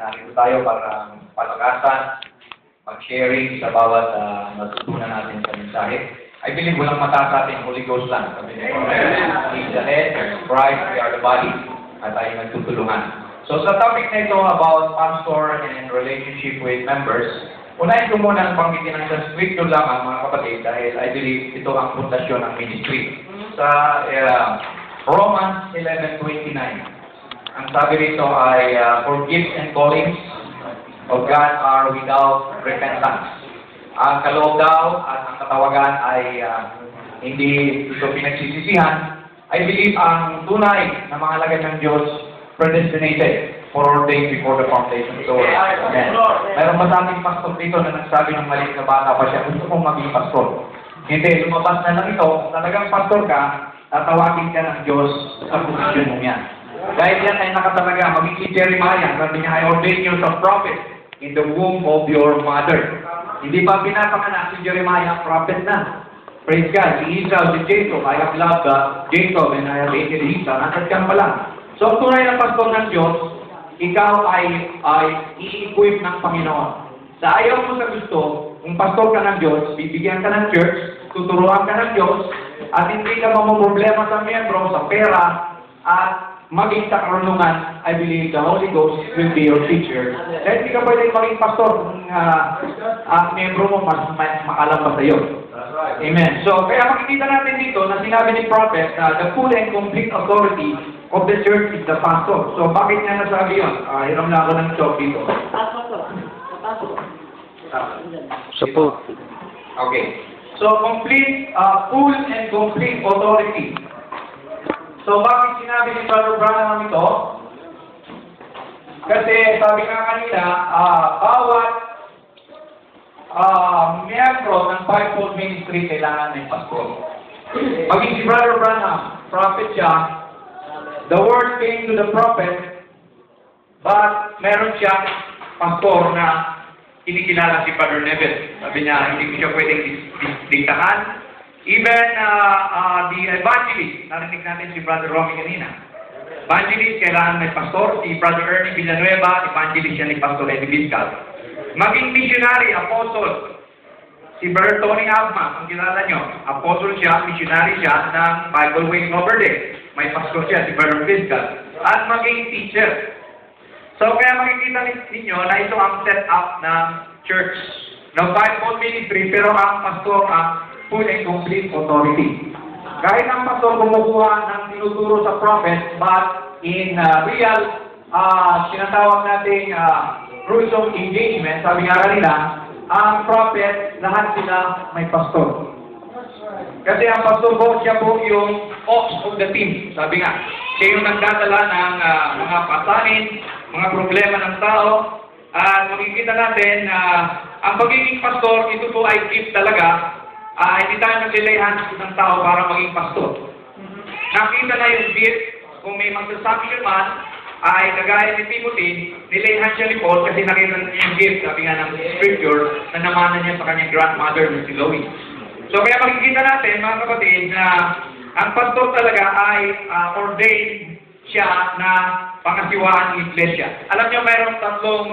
narito tayo para palakasan, mag-sharing sa bawat natutunan natin sa mensahe. I believe walang mata sa ating Holy Ghost lang. Sabi niya, He's the head, Christ, we are the body, at tayo nagtutulungan. So sa topic na ito about pastor and relationship with members, unahin ko muna ang panggitin ng sa scripture lamang mga kapatid dahil I believe ito ang pundasyon ng ministry. Sa Romans 11:29, ang sabi rito ay for gifts and callings of God are without repentance. Ang kaloob daw at ang katawagan ay hindi ito pinagsisisihan. I believe ang tunay na mga alagad ng Diyos predestinated, foreordained before the foundation of the world. Amen. Mayroon ba sa ating pastor dito na nagsabi ng maliit na bata pa siya, gusto kong maging pastor? Hindi, lumabas na lang ito. Kung talagang pastor ka, tatawagin ka ng Diyos sa posisyon mo yan. Dahil yan ay nakatalaga, maging si Jeremiah, sabi niya, I ordain you as a prophet in the womb of your mother. Hindi pa pinapakanak si Jeremiah, prophet na. Praise God. Si Esau, si Jacob, I have loved Jacob and I have hated Esau. Nasad pa lang. So, ang tunay na pastor ng Diyos, ikaw ay i-equip ng Panginoon. Sa ayaw mo sa gusto, kung pastor ka ng Diyos, bibigyan ka ng church, tuturuan ka ng Diyos, at hindi ka mamumroblema sa miyembro, sa pera, at maging sa karunungan, I believe the Holy Ghost will be your teacher. Dahil hindi ka pwedeng maging pastor kung ang miyembro mo mas makalam pa sa iyo. Amen. So, kaya makikita natin dito na sinabi ni Prophet na the full and complete authority of the church is the pastor. So, bakit niya nasabi yun? Hiram na ako ng job dito. Support. Okay. So, complete, full and complete authority. So, bakit sinabi ni Brother Branham ito? Kasi, sabi nga kanina, bawat miyembro ng fivefold ministry kailangan ng pastor. Maging si Brother Branham, prophet siya, the word came to the prophet, but meron siyang pastor na kinikilala si Father Neville. Sabi niya, hindi ko siya pwedeng diktahan. Even the evangelist, narinig natin si Brother Romy kanina. Evangelist, kailangan may pastor. Si Brother Ernie Villanueva, evangelist siya ni Pastor Eddie Vizcal. Maging missionary, apostle. Si Brother Tony Abma, ang kilala nyo, apostle siya, missionary siya ng Bible Way Cloverdale. May pastor siya, si Brother Vizcal. At maging teacher. So, kaya makikita ninyo na ito ang set up ng church. Ng fivefold ministry, pero ang pastor ang full and complete authority. Kahit ang pastor kumukuha ng tinuturo sa prophet, but in real, sinatawag nating rules of engagement, sabi nga kanila, ang prophet, lahat sila may pastor. Kasi ang pastor po, siya po yung ox of the team. Sabi nga, siya yung nagdadala ng mga pasanin, mga problema ng tao, at makikita natin na ang pagiging pastor, ito po ay gift talaga. Hindi tayo naglilayhan ng tao para maging pastor. Nakita na yung gift, kung may magsasabi man, ay kagaya ni Timothy, nilayhan siya ni Paul kasi nakita niya yung gift, sabi nga ng scripture, na namana niya sa kanyang grandmother na si Lois. So kaya makikita natin, mga kapatid, na ang pastor talaga ay ordained siya na pangasiwaan ng iglesia. Alam niyo, mayroong tatlong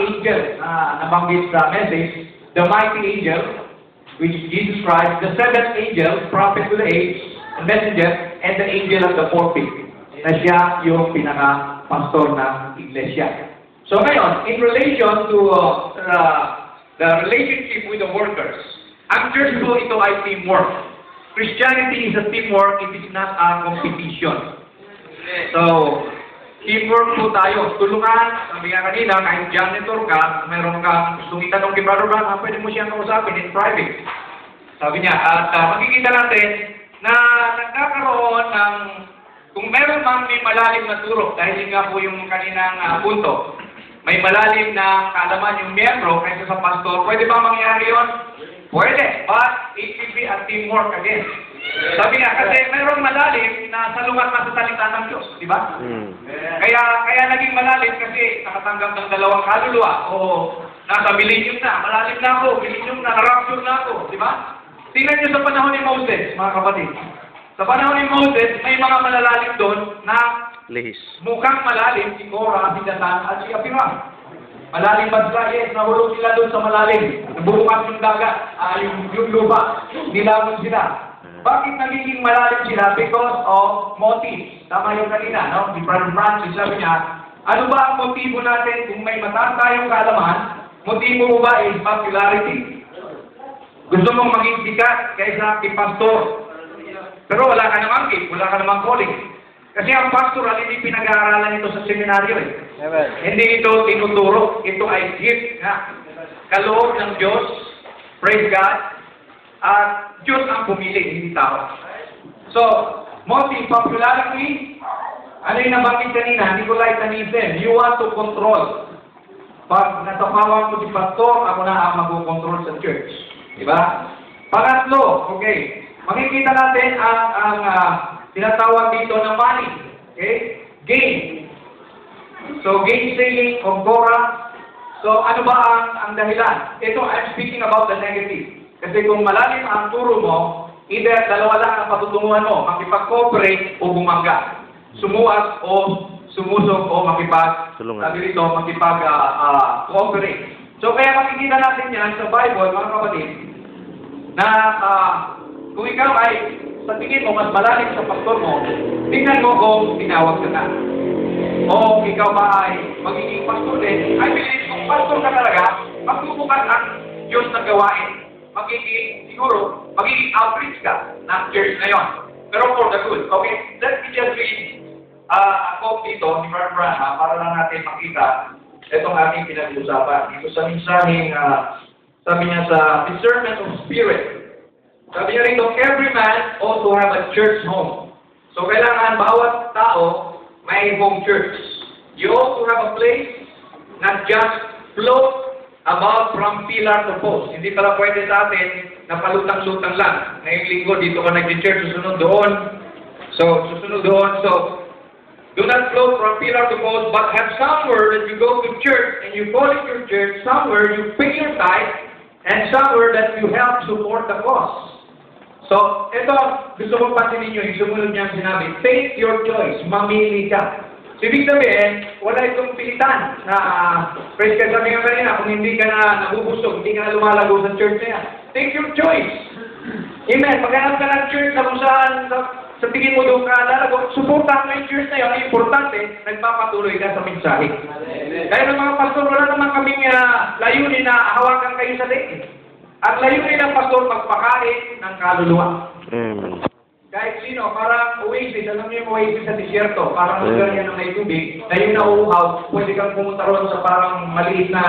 angel na nabanggit sa message. The mighty angel, which is Jesus Christ, the seventh angel, prophet to the age, the messenger, and the angel of the fourth beast, na siya yung pinaka-pastor ng iglesia. So ngayon, in relation to the relationship with the workers, ang church po ito ay teamwork. Christianity is a teamwork, it is not a competition. So, teamwork po tayo. Tulungan, sabi nga kanina, kahit janitor ka, meron kang gustong itanong kay Brother Branham, pwede mo siyang kausapin in private. Sabi niya, at makikita natin na nagkakaroon ng, kung meron mang may malalim na turo, dahil yun nga po yung kaninang punto, may malalim na kaalaman yung miyembro kaysa sa pastor, pwede ba mangyari yun? Pwede, but it will be a teamwork again. Sabi nga, kasi mayroong malalim na salungat na sa salita ng Diyos, di ba? Kaya naging malalim kasi nakatanggap ng dalawang kaluluwa o nasa millennium na, malalim na ako, millennium na, narapture na ako, di ba? Tingnan niyo sa panahon ni Moses, mga kapatid. Sa panahon ni Moses, may mga malalalim doon na Lihis. mukhang malalim si Korah, si Datan, at si Abiram. Malalim ba sila? Yes, nahulog sila doon sa malalim. Nabubukas yung dagat, yung lupa. Nilamon sila. Bakit nagiging malalim sila? Because of motives. Tama yung kanina, no? Si Brother Francis, sabi niya, ano ba ang motibo natin kung may mataas tayong kaalaman? Motibo mo ba is popularity? Gusto mong maging sikat kaysa kay pastor. Pero wala ka namang gift, wala ka namang calling. Kasi ang pastoral, hindi pinag-aaralan ito sa seminaryo eh. Amen. Hindi ito tinuturo, ito ay gift. Kaloob ng Diyos, praise God, at Diyos ang pumili, hindi tao. So, motive, popularity, ano yung nabanggit kanina, Nicolaitanism, you want to control. Pag natapawan ko si pastor, ako na ang mag-control sa church. Diba? Pangatlo, okay, makikita natin ang tinatawag dito na money. Okay? Gain. So, gain selling of Korah. So, ano ba ang dahilan? Ito, I'm speaking about the negative. Kasi kung malalim ang turo mo, either dalawa lang ang patutunguhan mo, makipag-cooperate o bumangga. Sumuas o sumusok o sabi rito, makipag-cooperate. So, kaya makikita natin yan sa Bible, mga kapatid, na kung ikaw ay sa tingin mo mas malalim sa pastor mo, tingnan mo kung tinawag ka na. O ikaw ba ay magiging pastor din, I believe kung pastor ka talaga, magbubukas ang Diyos na gawain. Siguro, magiging outreach ka ng church na yon. Pero for the good. Okay, let me just read a quote dito ni Brother Branham para lang natin makita itong ating pinag-uusapan. Dito sa mensaheng, sabi niya sa discernment of spirit. Sabi niya rito, every man ought to have a church home. So, kailangan bawat tao may home church. You ought to have a place not just float about from pillar to post. Hindi pala pwede sa atin na palutang-lutang lang. Ngayong linggo, dito ka nag-church, susunod doon. So, do not float from pillar to post, but have somewhere that you go to church and you call it your church, somewhere you pay your tithe, and somewhere that you help support the cause. So, ito, gusto kong pansinin nyo, yung sumunod niyang sinabi, take your choice, mamili ka. So, ibig sabihin, wala itong pilitan na, praise ka sabi nga kanina, kung hindi ka na nabubusog, hindi ka na lumalago sa church na yan. Take your choice. Amen. Paghanap ka ng church na kung saan, sa tingin mo doon ka lalago, suportahan mo yung church na yun. Ang importante, nagpapatuloy ka sa mensahe. Kaya ng mga pastor, wala naman kaming layunin na hawakan kayo sa daig. Ang layunin ng pastor, magpakain ng kaluluwa. Kahit sino, parang oasis, alam niyo yung oasis sa disyerto, parang lugar yan ng may tubig, na yung nauuhaw, pwede kang pumunta ron sa parang maliit na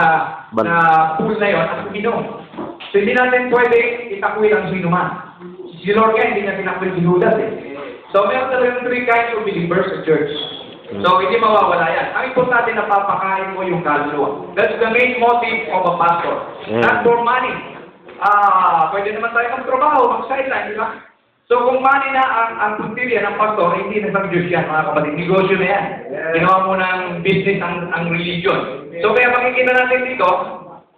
pool na yun at uminom. So hindi natin pwede itakwil ang sino man. Si Lord nga, hindi na tinakwil si Judas eh. So meron talagang 3 kinds of believers sa church. So hindi mawawala yan. Ang importante na papakain mo yung kaluluwa. That's the main motive of a pastor. Not for money. Pwede naman tayo magtrabaho, mag-sideline, di ba? So kung money na ang puntilya ng pastor, hindi na sa Diyos yan, mga kapatid. Negosyo na yan. Ginawa mo ng business ang religion. So kaya makikita natin dito,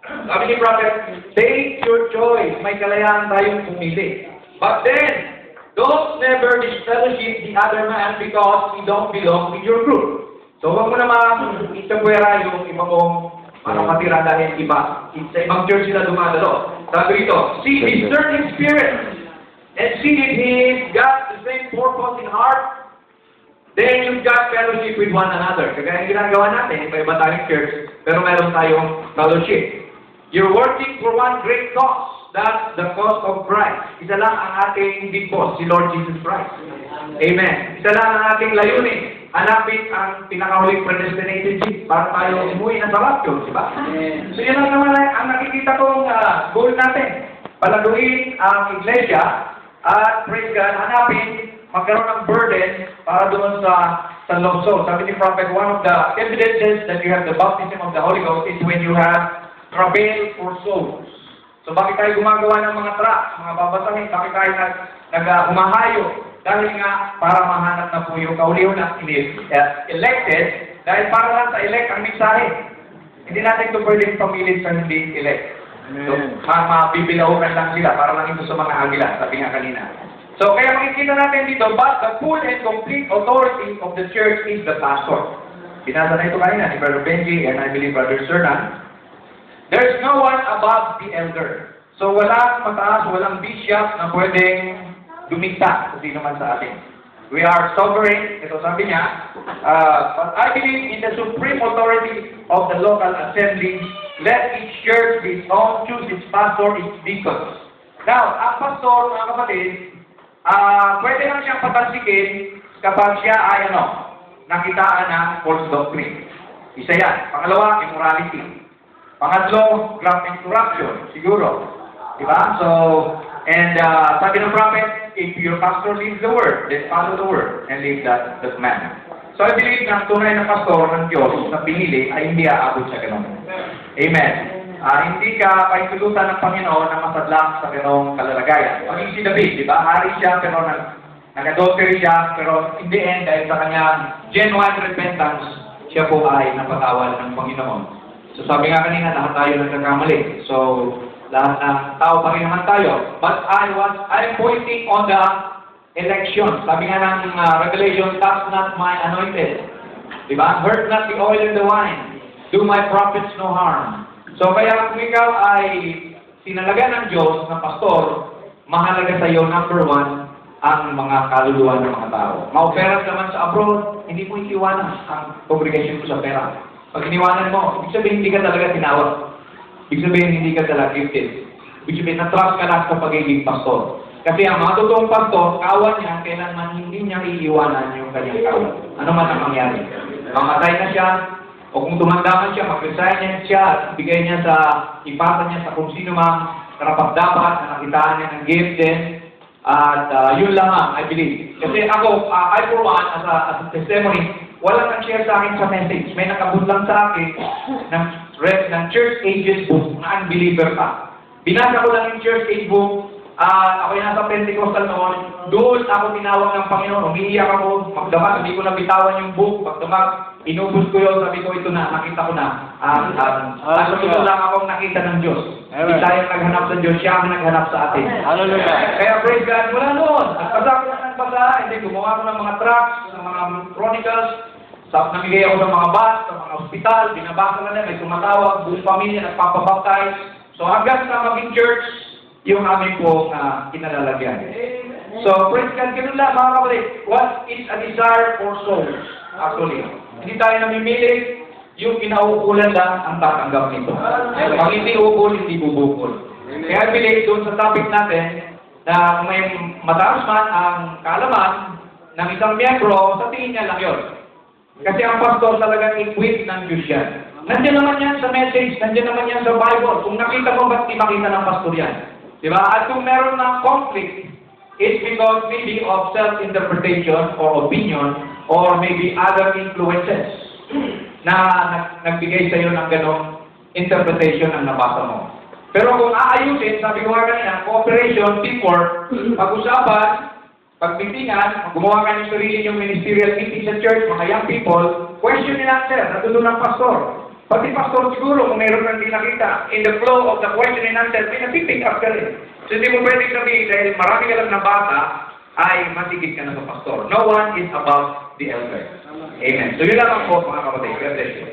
sabi ni Prophet, take your choice. May kalayaan tayong pumili. But then, don't never disfellowship the other man because he don't belong with your group. So huwag mo naman itapwera yung iba mong makapatira dahil iba. Sa ibang church sila dumadalo. Sabi rito, see discerning spirit. And see if he's got the same purpose in heart, then you've got fellowship with one another. Kagaya ginagawa natin, iba-iba tayong church, pero meron tayong fellowship. You're working for one great cause. That's the cause of Christ. Isa lang ang ating big boss, si Lord Jesus Christ. Amen. Isa lang ang ating layunin. Hanapin ang pinakahuling predestinated seat para tayo umuwi na sa rapture, di ba? So yun lang naman ang nakikita kong goal natin. Palaguin ang iglesia at praise God, hanapin, magkaroon ng burden para doon sa longso. Sabi ni Prophet, one of the evidences that you have the baptism of the Holy Ghost is when you have travail for souls. So bakit tayo gumagawa ng mga tracts, mga babasahin, bakit tayo humahayo? Dahil nga, para mahanap na po yung kauliho na elected, dahil para lang sa elect ang mensahe. Hindi natin ito pwedeng pamilit sa hindi elect. So, mabibilaukan lang sila para lang ito sa mga agila, sabi nga kanina. So, kaya makikita natin dito, but the full and complete authority of the church is the pastor. Binasa na ito kanina ni Brother Benji and I believe Brother Sernan. There's no one above the elder. So, walang mataas, walang bishop na pwedeng dumikta kung sino man sa atin. We are sovereign, ito sabi niya, but I believe in the supreme authority of the local assembly. Let each church be its own, choose its pastor, its deacons. Now, ang pastor, mga kapatid, pwede lang siyang patansikin kapag siya ay nakitaan ng false doctrine. Isa yan. Pangalawa, immorality. Pangatlo, graft and corruption, siguro. Diba? So, and sabi ng prophet, if your pastor leaves the word, then follow the word and leave that man. So I believe na tunay na pastor ng Diyos na pinili ay hindi aabot sa ganun. Amen. Hindi ka paitulutan ng Panginoon na masadlang sa ganong kalalagayan. Maging si David, di ba? Hari siya, pero nag-adultery siya, pero in the end, dahil sa kanyang genuine repentance, siya po ay napatawad ng Panginoon. So sabi nga kanina, lahat tayo nagkakamali. So, lahat ng tao pa rin naman tayo. But I'm pointing on the election. Sabi nga ng Revelation, touch not my anointed. Diba? Hurt not the oil and the wine. Do my prophets no harm. So kaya kung ikaw ay sinalaga ng Diyos na pastor, mahalaga sa iyo, number one, ang mga kaluluwa ng mga tao. Maoperas naman sa abroad, hindi mo iiwanan ang congregation mo sa pera. Pag iniwanan mo, ibig sabihin hindi ka talaga tinawag. Ibig sabihin hindi ka talaga gifted. Ibig sabihin na-trust ka lang sa pagiging pastor. Kasi ang mga totoong pastor, kawan niya, kailanman hindi niya iiwanan yung kanyang kawan. Ano man ang mangyari. Mamatay na siya, o kung tumandaman siya, mag-resign siya, at ibigay niya sa, ipasa niya sa kung sino mang karapat-dapat na nakitaan niya ng gift din. At yun lang I believe. Kasi ako, I for one, as a testimony, walang nag-share sa akin sa message. May nakabot lang sa akin ng Church Ages book na unbeliever pa. Binasa ko lang yung Church Age book. Ako yung nasa Pentecostal noon. Doon ako tinawag ng Panginoon. Umiiyak ako. Magdamag, hindi ko nabitawan yung book. Pagdamag, inubos ko yun. Sabi ko, ito na, nakita ko na. Ito lang akong nakita ng Diyos. Hindi tayo naghanap sa Diyos. Siya ang naghanap sa atin. Kaya praise God, wala noon. At pasa ko na ng pasa. Hindi, gumawa ko ng mga tracts, ng mga chronicles. Namigay ako ng mga bus, ng mga hospital. Binabasa na nila, may tumatawag. Buong pamilya, nagpapabaptize. So hanggang sa maging church, yung amin po kinalalagyan. So, praise God, ganun lang mga kapatid. What is a desire for souls? Actually, hindi tayo namimili, yung kinauukulan lang ang tatanggap nito. Pag hindi ukol, hindi bubukol. Kaya believe doon sa topic natin na may mataas man ang kaalaman ng isang miyembro, sa tingin niya lang yun. Kasi ang pastor talagang equipped ng Diyos yan. Nandiyan naman yan sa message, nandiyan naman yan sa Bible. Kung nakita mo, ba't di makita ng pastor yan? Diba? At kung meron ng conflict, it's because maybe of self-interpretation or opinion or maybe other influences na nagbigay sa iyo ng ganong interpretation ang nabasa mo. Pero kung aayusin, sabi ko nga kanina, cooperation, teamwork, pag-usapan, pagbitingan, gumawa ka ng sarili yung ministerial meeting sa church, mga young people, question and answer, natuto ng pastor. Pati pastor siguro, kung mayroon nang di nakita, in the flow of the question and answer, may napipick up ka rin. So hindi mo pwedeng sabihin, dahil marami ka lang na bata, ay masigit ka na sa pastor. No one is above the elder. Amen. So yun lang po, mga kapatid. God bless you.